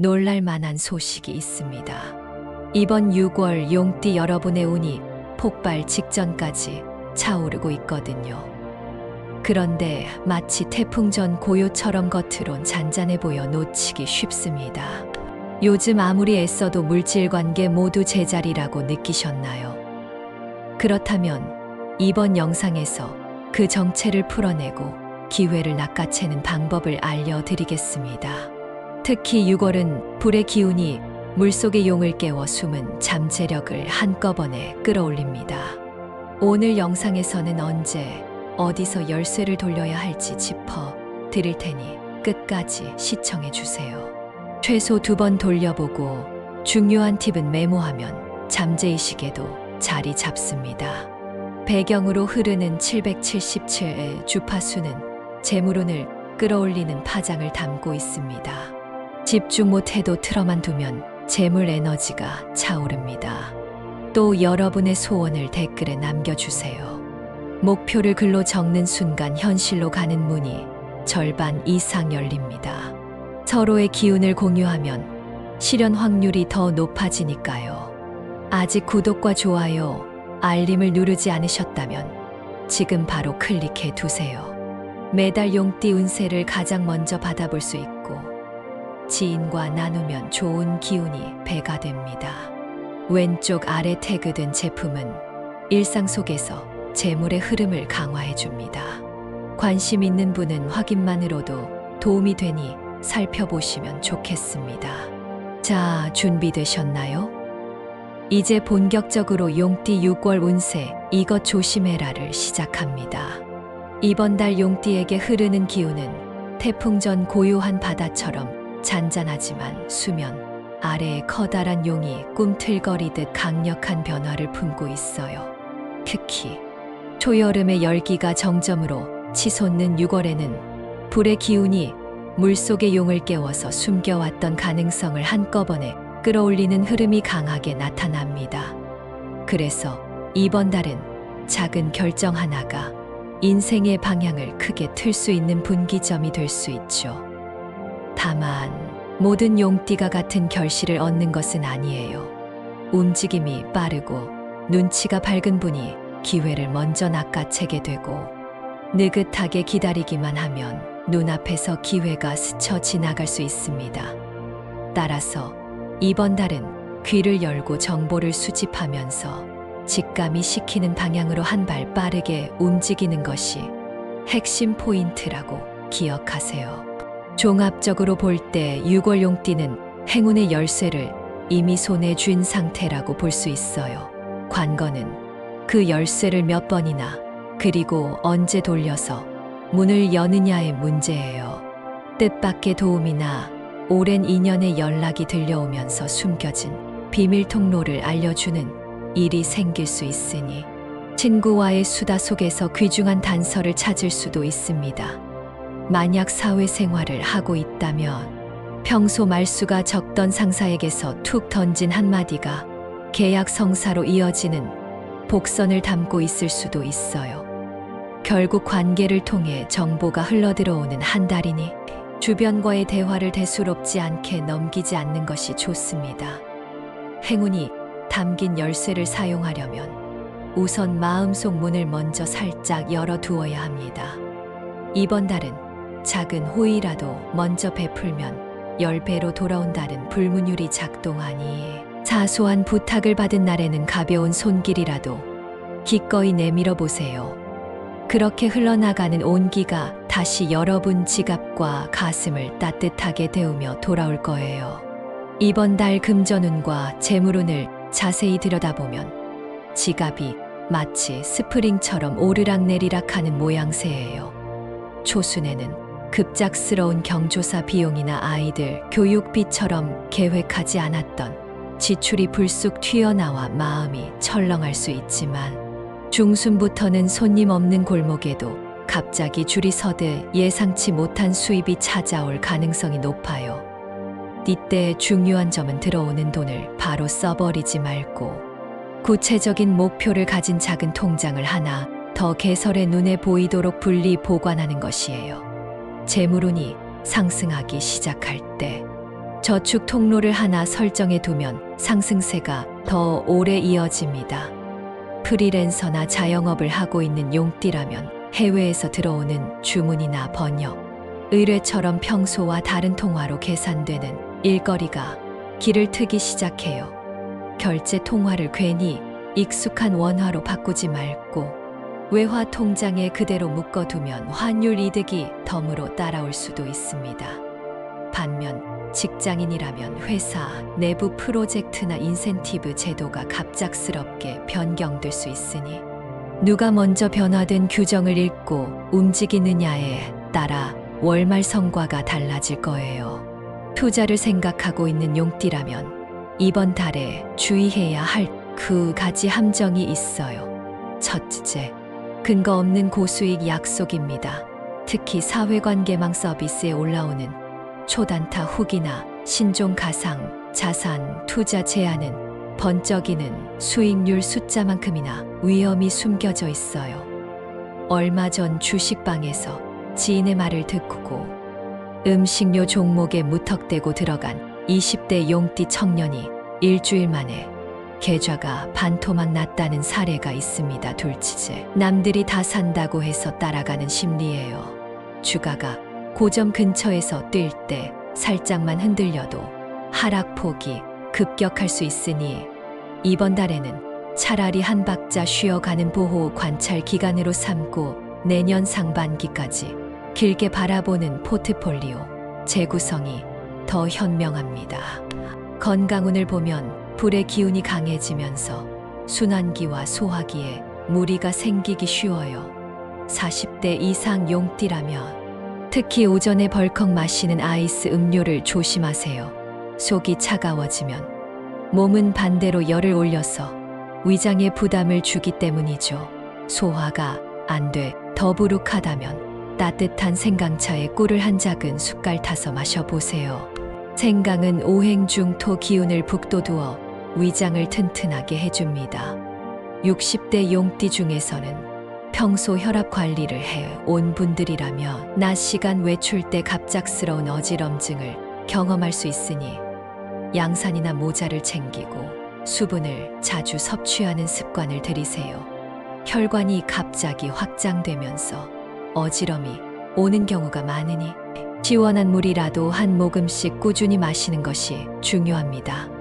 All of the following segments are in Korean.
놀랄 만한 소식이 있습니다. 이번 6월 용띠 여러분의 운이 폭발 직전까지 차오르고 있거든요. 그런데 마치 태풍 전 고요처럼 겉으론 잔잔해 보여 놓치기 쉽습니다. 요즘 아무리 애써도 물질 관계 모두 제자리라고 느끼셨나요? 그렇다면 이번 영상에서 그 정체를 풀어내고 기회를 낚아채는 방법을 알려드리겠습니다. 특히 6월은 불의 기운이 물속의 용을 깨워 숨은 잠재력을 한꺼번에 끌어올립니다. 오늘 영상에서는 언제, 어디서 열쇠를 돌려야 할지 짚어 드릴 테니 끝까지 시청해 주세요. 최소 2번 돌려보고 중요한 팁은 메모하면 잠재의식에도 자리 잡습니다. 배경으로 흐르는 777의 주파수는 재물운을 끌어올리는 파장을 담고 있습니다. 집중 못해도 틀어만 두면 재물 에너지가 차오릅니다. 또 여러분의 소원을 댓글에 남겨주세요. 목표를 글로 적는 순간 현실로 가는 문이 절반 이상 열립니다. 서로의 기운을 공유하면 실현 확률이 더 높아지니까요. 아직 구독과 좋아요, 알림을 누르지 않으셨다면 지금 바로 클릭해 두세요. 매달 용띠 운세를 가장 먼저 받아볼 수 있고 지인과 나누면 좋은 기운이 배가 됩니다. 왼쪽 아래 태그된 제품은 일상 속에서 재물의 흐름을 강화해 줍니다. 관심 있는 분은 확인만으로도 도움이 되니 살펴보시면 좋겠습니다. 자, 준비되셨나요? 이제 본격적으로 용띠 6월 운세 이것 조심해라를 시작합니다. 이번 달 용띠에게 흐르는 기운은 태풍 전 고요한 바다처럼 잔잔하지만 수면 아래에 커다란 용이 꿈틀거리듯 강력한 변화를 품고 있어요. 특히 초여름의 열기가 정점으로 치솟는 6월에는 불의 기운이 물속의 용을 깨워서 숨겨왔던 가능성을 한꺼번에 끌어올리는 흐름이 강하게 나타납니다. 그래서 이번 달은 작은 결정 하나가 인생의 방향을 크게 틀 수 있는 분기점이 될 수 있죠. 다만 모든 용띠가 같은 결실을 얻는 것은 아니에요. 움직임이 빠르고 눈치가 밝은 분이 기회를 먼저 낚아채게 되고 느긋하게 기다리기만 하면 눈앞에서 기회가 스쳐 지나갈 수 있습니다. 따라서 이번 달은 귀를 열고 정보를 수집하면서 직감이 시키는 방향으로 한 발 빠르게 움직이는 것이 핵심 포인트라고 기억하세요. 종합적으로 볼 때 6월 용띠는 행운의 열쇠를 이미 손에 쥔 상태라고 볼 수 있어요. 관건은 그 열쇠를 몇 번이나 그리고 언제 돌려서 문을 여느냐의 문제예요. 뜻밖의 도움이나 오랜 인연의 연락이 들려오면서 숨겨진 비밀 통로를 알려주는 일이 생길 수 있으니 친구와의 수다 속에서 귀중한 단서를 찾을 수도 있습니다. 만약 사회생활을 하고 있다면 평소 말수가 적던 상사에게서 툭 던진 한마디가 계약 성사로 이어지는 복선을 담고 있을 수도 있어요. 결국 관계를 통해 정보가 흘러들어오는 한 달이니 주변과의 대화를 대수롭지 않게 넘기지 않는 것이 좋습니다. 행운이 담긴 열쇠를 사용하려면 우선 마음속 문을 먼저 살짝 열어두어야 합니다. 이번 달은 작은 호의라도 먼저 베풀면 10배로 돌아온다는 불문율이 작동하니 사소한 부탁을 받은 날에는 가벼운 손길이라도 기꺼이 내밀어 보세요. 그렇게 흘러나가는 온기가 다시 여러분 지갑과 가슴을 따뜻하게 데우며 돌아올 거예요. 이번 달 금전운과 재물운을 자세히 들여다보면 지갑이 마치 스프링처럼 오르락내리락 하는 모양새예요. 초순에는 급작스러운 경조사 비용이나 아이들 교육비처럼 계획하지 않았던 지출이 불쑥 튀어나와 마음이 철렁할 수 있지만 중순부터는 손님 없는 골목에도 갑자기 줄이 서듯 예상치 못한 수입이 찾아올 가능성이 높아요. 이때 중요한 점은 들어오는 돈을 바로 써버리지 말고 구체적인 목표를 가진 작은 통장을 하나 더 개설해 눈에 보이도록 분리 보관하는 것이에요. 재물운이 상승하기 시작할 때 저축 통로를 하나 설정해 두면 상승세가 더 오래 이어집니다. 프리랜서나 자영업을 하고 있는 용띠라면 해외에서 들어오는 주문이나 번역, 의뢰처럼 평소와 다른 통화로 계산되는 일거리가 길을 트기 시작해요. 결제 통화를 괜히 익숙한 원화로 바꾸지 말고 외화 통장에 그대로 묶어두면 환율 이득이 덤으로 따라올 수도 있습니다. 반면 직장인이라면 회사 내부 프로젝트나 인센티브 제도가 갑작스럽게 변경될 수 있으니 누가 먼저 변화된 규정을 읽고 움직이느냐에 따라 월말 성과가 달라질 거예요. 투자를 생각하고 있는 용띠라면 이번 달에 주의해야 할 두 가지 함정이 있어요. 첫째, 근거 없는 고수익 약속입니다. 특히 사회관계망 서비스에 올라오는 초단타 후기나 신종 가상, 자산, 투자 제안은 번쩍이는 수익률 숫자만큼이나 위험이 숨겨져 있어요. 얼마 전 주식방에서 지인의 말을 듣고 음식료 종목에 무턱대고 들어간 20대 용띠 청년이 일주일 만에 계좌가 반토막 났다는 사례가 있습니다. 둘째, 남들이 다 산다고 해서 따라가는 심리예요. 주가가 고점 근처에서 뛸 때 살짝만 흔들려도 하락폭이 급격할 수 있으니 이번 달에는 차라리 한 박자 쉬어가는 보호 관찰 기간으로 삼고 내년 상반기까지 길게 바라보는 포트폴리오 재구성이 더 현명합니다. 건강운을 보면 불의 기운이 강해지면서 순환기와 소화기에 무리가 생기기 쉬워요. 40대 이상 용띠라면 특히 오전에 벌컥 마시는 아이스 음료를 조심하세요. 속이 차가워지면 몸은 반대로 열을 올려서 위장에 부담을 주기 때문이죠. 소화가 안 돼 더부룩하다면 따뜻한 생강차에 꿀을 한 작은 숟갈 타서 마셔보세요. 생강은 오행중 토 기운을 북돋우어 위장을 튼튼하게 해줍니다. 60대 용띠 중에서는 평소 혈압 관리를 해온 분들이라며 낮 시간 외출 때 갑작스러운 어지럼증을 경험할 수 있으니 양산이나 모자를 챙기고 수분을 자주 섭취하는 습관을 들이세요. 혈관이 갑자기 확장되면서 어지럼이 오는 경우가 많으니 시원한 물이라도 한 모금씩 꾸준히 마시는 것이 중요합니다.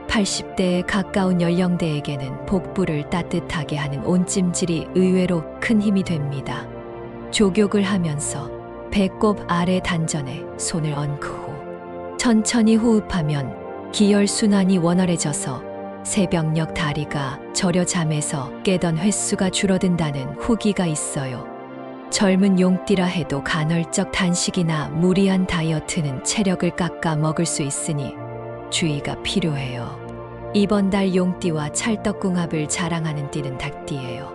80대에 가까운 연령대에게는 복부를 따뜻하게 하는 온찜질이 의외로 큰 힘이 됩니다. 족욕을 하면서 배꼽 아래 단전에 손을 얹고 천천히 호흡하면 기혈순환이 원활해져서 새벽녘 다리가 저려 잠에서 깨던 횟수가 줄어든다는 후기가 있어요. 젊은 용띠라 해도 간헐적 단식이나 무리한 다이어트는 체력을 깎아 먹을 수 있으니 주의가 필요해요. 이번 달 용띠와 찰떡궁합을 자랑하는 띠는 닭띠예요.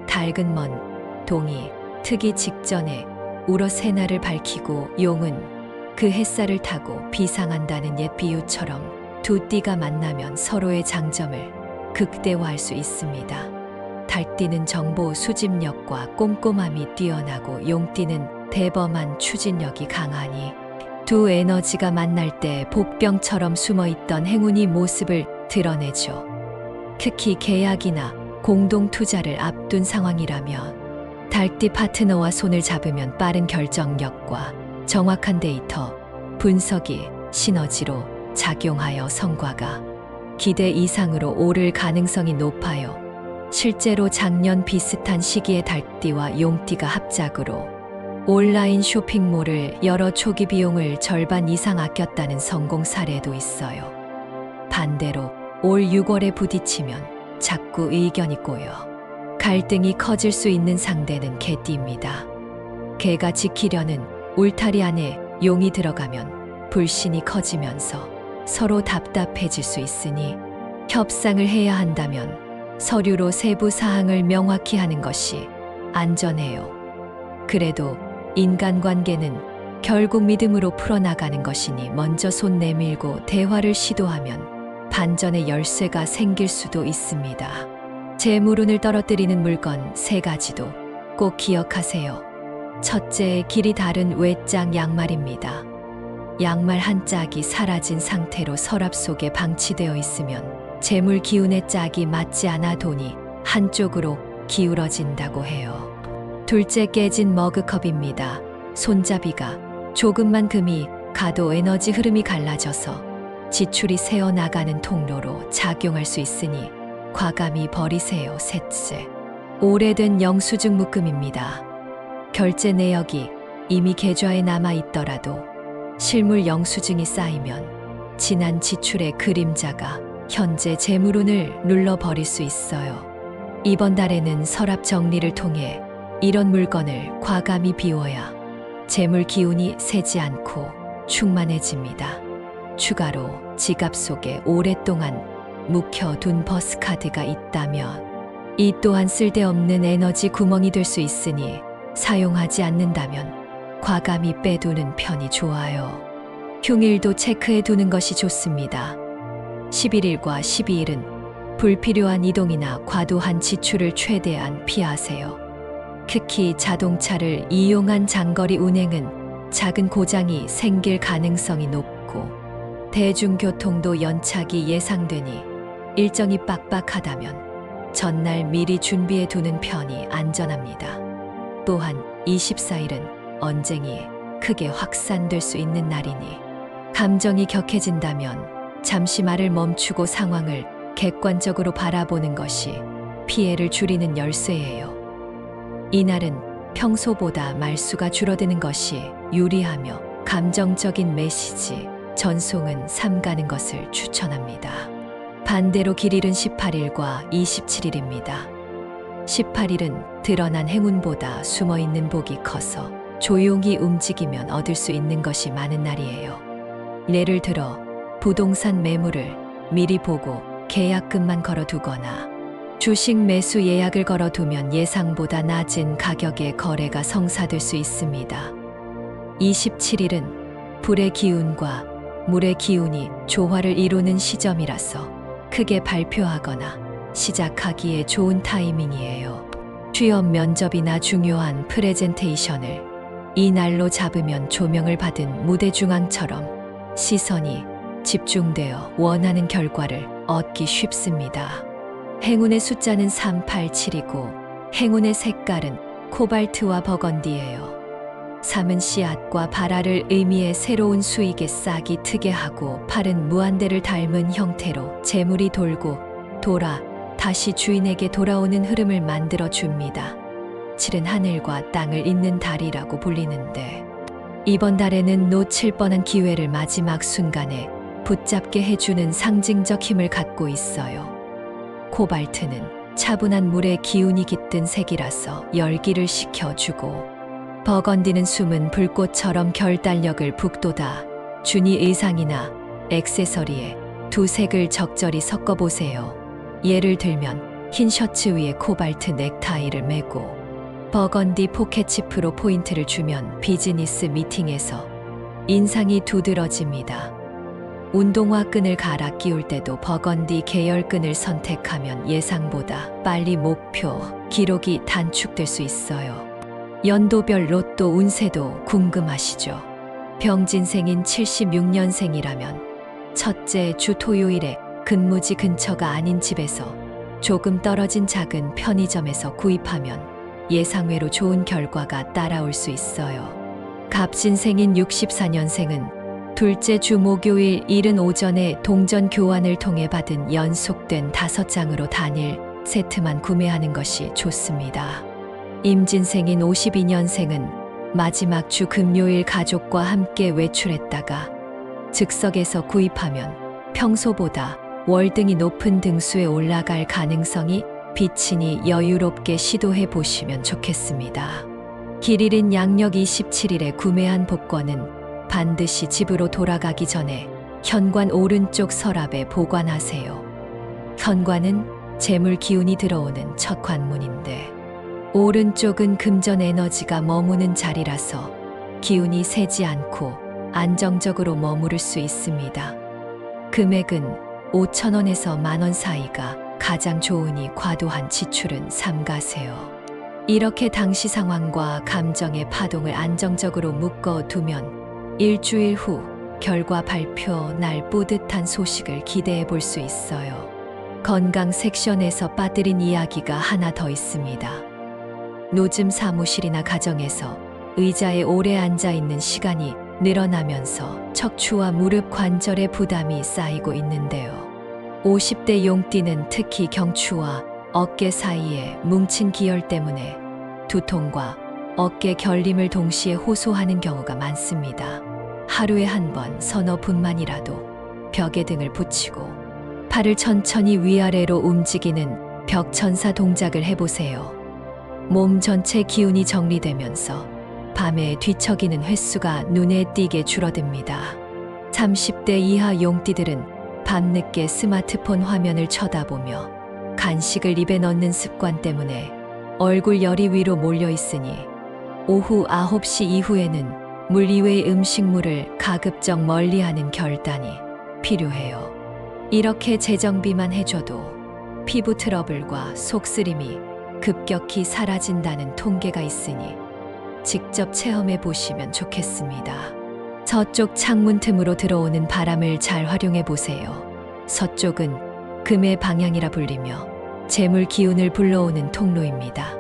닭은 먼 동이 트기 직전에 우러 새날을 밝히고 용은 그 햇살을 타고 비상한다는 옛 비유처럼 두 띠가 만나면 서로의 장점을 극대화할 수 있습니다. 닭띠는 정보 수집력과 꼼꼼함이 뛰어나고 용띠는 대범한 추진력이 강하니 두 에너지가 만날 때 복병처럼 숨어있던 행운이 모습을 드러내죠. 특히 계약이나 공동 투자를 앞둔 상황이라면 닭띠 파트너와 손을 잡으면 빠른 결정력과 정확한 데이터 분석이 시너지로 작용하여 성과가 기대 이상으로 오를 가능성이 높아요. 실제로 작년 비슷한 시기에 닭띠와 용띠가 합작으로 온라인 쇼핑몰을 열어 초기 비용을 절반 이상 아꼈다는 성공 사례도 있어요. 반대로 올 6월에 부딪히면 자꾸 의견이 꼬여 갈등이 커질 수 있는 상대는 개띠입니다. 개가 지키려는 울타리 안에 용이 들어가면 불신이 커지면서 서로 답답해질 수 있으니 협상을 해야 한다면 서류로 세부 사항을 명확히 하는 것이 안전해요. 그래도 인간관계는 결국 믿음으로 풀어나가는 것이니 먼저 손 내밀고 대화를 시도하면 반전의 열쇠가 생길 수도 있습니다. 재물운을 떨어뜨리는 물건 3가지도 꼭 기억하세요. 첫째, 길이 다른 외장 양말입니다. 양말 한 짝이 사라진 상태로 서랍 속에 방치되어 있으면 재물 기운의 짝이 맞지 않아 돈이 한쪽으로 기울어진다고 해요. 둘째, 깨진 머그컵입니다. 손잡이가 조금만 금이 가도 에너지 흐름이 갈라져서 지출이 새어나가는 통로로 작용할 수 있으니 과감히 버리세요. 셋째, 오래된 영수증 묶음입니다. 결제 내역이 이미 계좌에 남아 있더라도 실물 영수증이 쌓이면 지난 지출의 그림자가 현재 재물운을 눌러버릴 수 있어요. 이번 달에는 서랍 정리를 통해 이런 물건을 과감히 비워야 재물 기운이 새지 않고 충만해집니다. 추가로 지갑 속에 오랫동안 묵혀둔 버스카드가 있다면 이 또한 쓸데없는 에너지 구멍이 될 수 있으니 사용하지 않는다면 과감히 빼두는 편이 좋아요. 흉일도 체크해 두는 것이 좋습니다. 11일과 12일은 불필요한 이동이나 과도한 지출을 최대한 피하세요. 특히 자동차를 이용한 장거리 운행은 작은 고장이 생길 가능성이 높고 대중교통도 연착이 예상되니 일정이 빡빡하다면 전날 미리 준비해 두는 편이 안전합니다. 또한 24일은 언쟁이 크게 확산될 수 있는 날이니 감정이 격해진다면 잠시 말을 멈추고 상황을 객관적으로 바라보는 것이 피해를 줄이는 열쇠예요. 이날은 평소보다 말수가 줄어드는 것이 유리하며 감정적인 메시지, 전송은 삼가는 것을 추천합니다. 반대로 길일은 18일과 27일입니다. 18일은 드러난 행운보다 숨어있는 복이 커서 조용히 움직이면 얻을 수 있는 것이 많은 날이에요. 예를 들어 부동산 매물을 미리 보고 계약금만 걸어두거나 주식 매수 예약을 걸어두면 예상보다 낮은 가격의 거래가 성사될 수 있습니다. 27일은 불의 기운과 물의 기운이 조화를 이루는 시점이라서 크게 발표하거나 시작하기에 좋은 타이밍이에요. 취업 면접이나 중요한 프레젠테이션을 이 날로 잡으면 조명을 받은 무대 중앙처럼 시선이 집중되어 원하는 결과를 얻기 쉽습니다. 행운의 숫자는 387이고 행운의 색깔은 코발트와 버건디예요. 3은 씨앗과 발알을 의미해 새로운 수익의 싹이 트게 하고 8은 무한대를 닮은 형태로 재물이 돌고 돌아 다시 주인에게 돌아오는 흐름을 만들어 줍니다. 7은 하늘과 땅을 잇는 달이라고 불리는데 이번 달에는 놓칠 뻔한 기회를 마지막 순간에 붙잡게 해주는 상징적 힘을 갖고 있어요. 코발트는 차분한 물의 기운이 깃든 색이라서 열기를 식혀주고 버건디는 숨은 불꽃처럼 결단력을 북돋아 주니 의상이나 액세서리에 두 색을 적절히 섞어보세요. 예를 들면 흰 셔츠 위에 코발트 넥타이를 매고 버건디 포켓치프로 포인트를 주면 비즈니스 미팅에서 인상이 두드러집니다. 운동화 끈을 갈아 끼울 때도 버건디 계열 끈을 선택하면 예상보다 빨리 목표 기록이 단축될 수 있어요. 연도별 로또 운세도 궁금하시죠? 병진생인 76년생이라면 첫째 주 토요일에 근무지 근처가 아닌 집에서 조금 떨어진 작은 편의점에서 구입하면 예상외로 좋은 결과가 따라올 수 있어요. 갑진생인 64년생은 둘째 주 목요일 이른 오전에 동전 교환을 통해 받은 연속된 5장으로 단일 세트만 구매하는 것이 좋습니다. 임진생인 52년생은 마지막 주 금요일 가족과 함께 외출했다가 즉석에서 구입하면 평소보다 월등히 높은 등수에 올라갈 가능성이 비치니 여유롭게 시도해 보시면 좋겠습니다. 길일인 양력 27일에 구매한 복권은 반드시 집으로 돌아가기 전에 현관 오른쪽 서랍에 보관하세요. 현관은 재물 기운이 들어오는 첫 관문인데 오른쪽은 금전 에너지가 머무는 자리라서 기운이 새지 않고 안정적으로 머무를 수 있습니다. 금액은 5,000원에서 10,000원 사이가 가장 좋으니 과도한 지출은 삼가세요. 이렇게 당시 상황과 감정의 파동을 안정적으로 묶어두면 일주일 후 결과 발표 날 뿌듯한 소식을 기대해 볼 수 있어요. 건강 섹션에서 빠뜨린 이야기가 하나 더 있습니다. 요즘 사무실이나 가정에서 의자에 오래 앉아 있는 시간이 늘어나면서 척추와 무릎 관절에 부담이 쌓이고 있는데요. 50대 용띠는 특히 경추와 어깨 사이에 뭉친 기혈 때문에 두통과 어깨 결림을 동시에 호소하는 경우가 많습니다. 하루에 한 번 서너 분만이라도 벽에 등을 붙이고 팔을 천천히 위아래로 움직이는 벽천사 동작을 해보세요. 몸 전체 기운이 정리되면서 밤에 뒤척이는 횟수가 눈에 띄게 줄어듭니다. 30대 이하 용띠들은 밤늦게 스마트폰 화면을 쳐다보며 간식을 입에 넣는 습관 때문에 얼굴 열이 위로 몰려 있으니 오후 9시 이후에는 물 이외의 음식물을 가급적 멀리하는 결단이 필요해요. 이렇게 재정비만 해줘도 피부 트러블과 속쓰림이 급격히 사라진다는 통계가 있으니 직접 체험해 보시면 좋겠습니다. 서쪽 창문 틈으로 들어오는 바람을 잘 활용해 보세요. 서쪽은 금의 방향이라 불리며 재물 기운을 불러오는 통로입니다.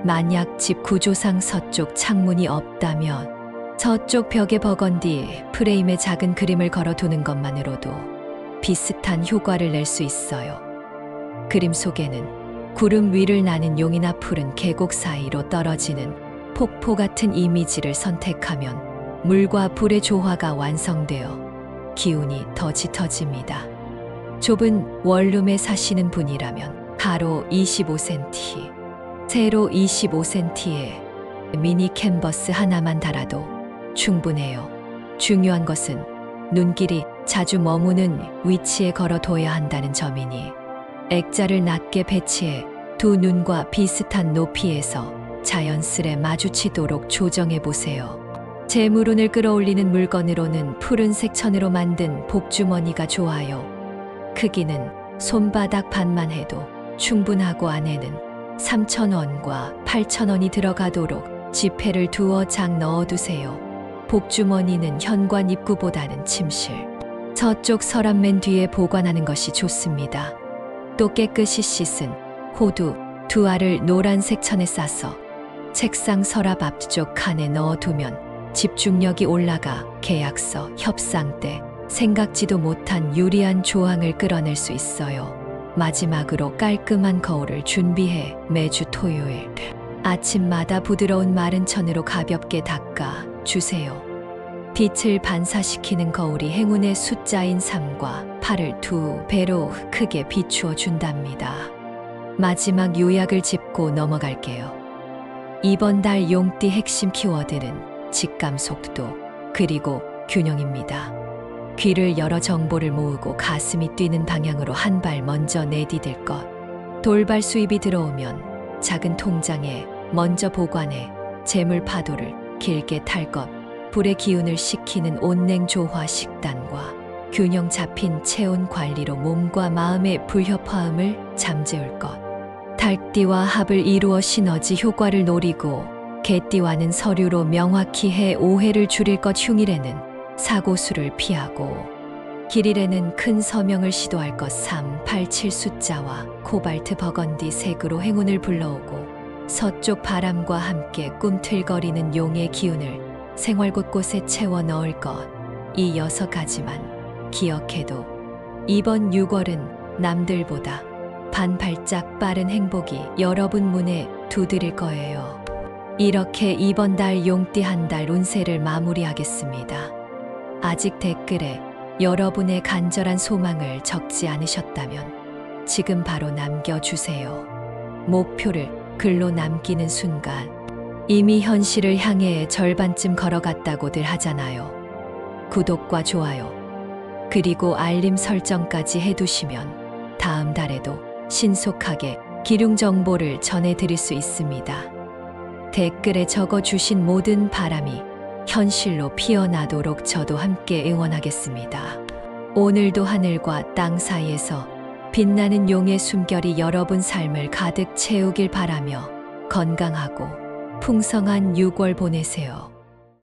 만약 집 구조상 서쪽 창문이 없다면 서쪽 벽에 버건디 프레임에 작은 그림을 걸어두는 것만으로도 비슷한 효과를 낼 수 있어요. 그림 속에는 구름 위를 나는 용이나 푸른 계곡 사이로 떨어지는 폭포 같은 이미지를 선택하면 물과 불의 조화가 완성되어 기운이 더 짙어집니다. 좁은 원룸에 사시는 분이라면 가로 25cm, 세로 25cm에 미니 캔버스 하나만 달아도 충분해요. 중요한 것은 눈길이 자주 머무는 위치에 걸어둬야 한다는 점이니 액자를 낮게 배치해 두 눈과 비슷한 높이에서 자연스레 마주치도록 조정해 보세요. 재물운을 끌어올리는 물건으로는 푸른색 천으로 만든 복주머니가 좋아요. 크기는 손바닥 반만 해도 충분하고 안에는 3,000원과 8,000원이 들어가도록 지폐를 두어 장 넣어두세요. 복주머니는 현관 입구보다는 침실, 서쪽 서랍맨 뒤에 보관하는 것이 좋습니다. 또 깨끗이 씻은 호두 두 알을 노란색 천에 싸서 책상 서랍 앞쪽 칸에 넣어두면 집중력이 올라가 계약서, 협상 때 생각지도 못한 유리한 조항을 끌어낼 수 있어요. 마지막으로 깔끔한 거울을 준비해 매주 토요일 아침마다 부드러운 마른 천으로 가볍게 닦아 주세요. 빛을 반사시키는 거울이 행운의 숫자인 3과 8을 2배로 크게 비추어 준답니다. 마지막 요약을 짚고 넘어갈게요. 이번 달 용띠 핵심 키워드는 직감 속도 그리고 균형입니다. 귀를 열어 정보를 모으고 가슴이 뛰는 방향으로 한 발 먼저 내디딜 것. 돌발 수입이 들어오면 작은 통장에 먼저 보관해 재물 파도를 길게 탈 것. 불의 기운을 식히는 온냉 조화 식단과 균형 잡힌 체온 관리로 몸과 마음의 불협화음을 잠재울 것. 달띠와 합을 이루어 시너지 효과를 노리고 개띠와는 서류로 명확히 해 오해를 줄일 것. 흉일에는 사고수를 피하고 길일에는 큰 서명을 시도할 것. 3, 8, 7 숫자와 코발트 버건디 색으로 행운을 불러오고 서쪽 바람과 함께 꿈틀거리는 용의 기운을 생활 곳곳에 채워 넣을 것. 이 6가지만 기억해도 이번 6월은 남들보다 반 발짝 빠른 행복이 여러분 문에 두드릴 거예요. 이렇게 이번 달 용띠 한 달 운세를 마무리하겠습니다. 아직 댓글에 여러분의 간절한 소망을 적지 않으셨다면 지금 바로 남겨주세요. 목표를 글로 남기는 순간 이미 현실을 향해 절반쯤 걸어갔다고들 하잖아요. 구독과 좋아요, 그리고 알림 설정까지 해두시면 다음 달에도 신속하게 기륭 정보를 전해드릴 수 있습니다. 댓글에 적어주신 모든 바람이 현실로 피어나도록 저도 함께 응원하겠습니다. 오늘도 하늘과 땅 사이에서 빛나는 용의 숨결이 여러분 삶을 가득 채우길 바라며 건강하고 풍성한 6월 보내세요.